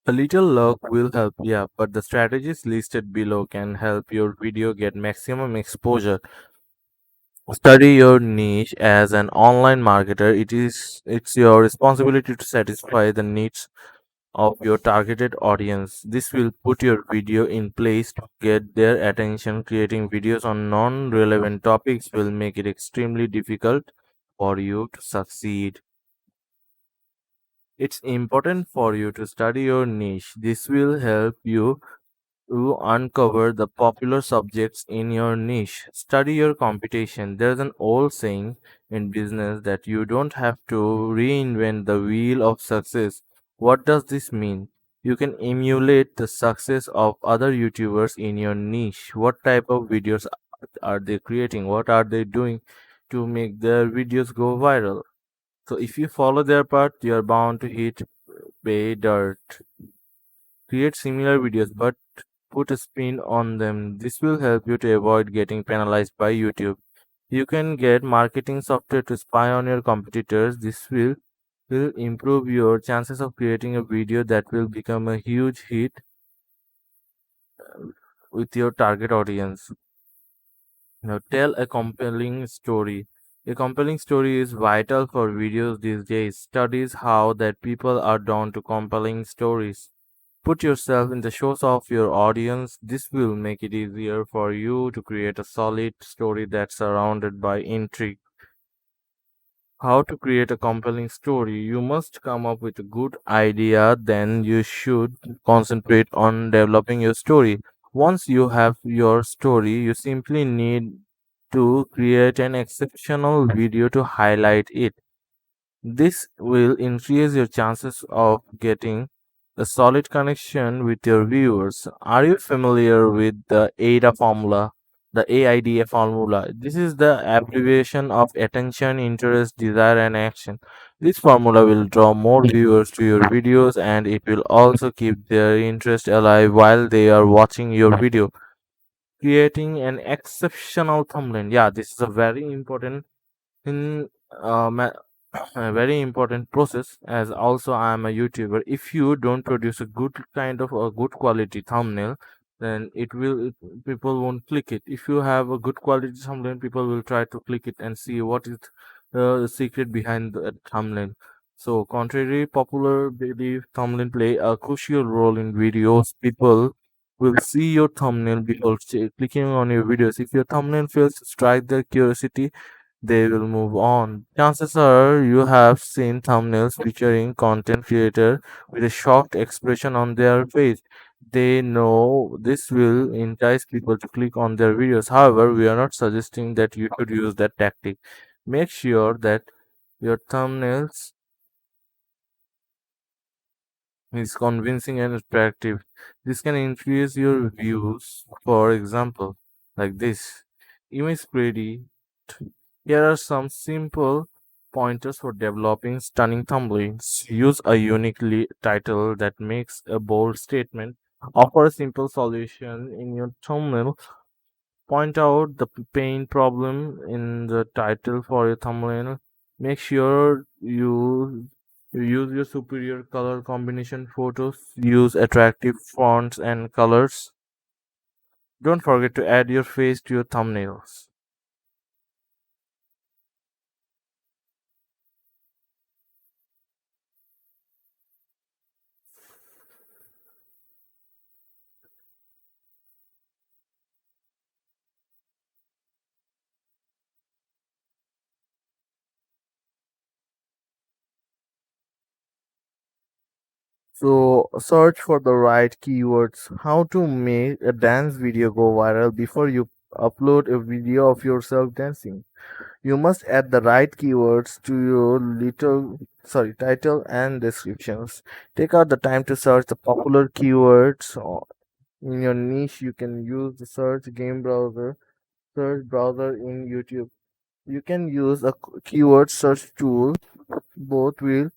A little luck will help, yeah, but the strategies listed below can help your video get maximum exposure. Study your niche as an online marketer. It's your responsibility to satisfy the needs of your targeted audience. This will put your video in place to get their attention. Creating videos on non-relevant topics will make it extremely difficult for you to succeed. It's important for you to study your niche. This will help you uncover the popular subjects in your niche. Study your competition. There's an old saying in business that you don't have to reinvent the wheel of success. What does this mean? You can emulate the success of other YouTubers in your niche. What type of videos are they creating? What are they doing to make their videos go viral? So if you follow their path, you're bound to hit pay dirt. Create similar videos but put a spin on them. This will help you to avoid getting penalized by YouTube. You can get marketing software to spy on your competitors. This will improve your chances of creating a video that will become a huge hit with your target audience. Now, tell a compelling story. A compelling story is vital for videos these days. Studies how that people are drawn to compelling stories. Put yourself in the shoes of your audience. This will make it easier for you to create a solid story that's surrounded by intrigue. How to create a compelling story? You must come up with a good idea, then you should concentrate on developing your story. Once you have your story, you simply need to create an exceptional video to highlight it. This will increase your chances of getting a solid connection with your viewers. Are you familiar with the AIDA formula? The AIDA formula. This is the abbreviation of attention, interest, desire, and action. This formula will draw more viewers to your videos and it will also keep their interest alive while they are watching your video. Creating an exceptional thumbnail. Yeah, this is a very important in a very important process, as also I am a YouTuber. If you don't produce a good kind of a good quality thumbnail, then people won't click it. If you have a good quality thumbnail, people will try to click it and see what is the secret behind the thumbnail. So contrary popular belief, thumbnail play a crucial role in videos. People will see your thumbnail before clicking on your videos. If your thumbnail fails to strike their curiosity, they will move on. Chances are you have seen thumbnails featuring content creator with a shocked expression on their face. They know this will entice people to click on their videos. However, we are not suggesting that you should use that tactic. Make sure that your thumbnails is convincing and attractive. This can increase your views. For example, like this image pretty. Here are some simple pointers for developing stunning thumbnails. Use a unique title that makes a bold statement. Offer a simple solution in your thumbnail. Point out the pain problem in the title for your thumbnail. Make sure you use your superior color combination photos. Use attractive fonts and colors. Don't forget to add your face to your thumbnails. So search for the right keywords. How to make a dance video go viral before you upload a video of yourself dancing. You must add the right keywords to your little title and descriptions. Take out the time to search the popular keywords in your niche. You can use the search browser in YouTube. You can use a keyword search tool. Both will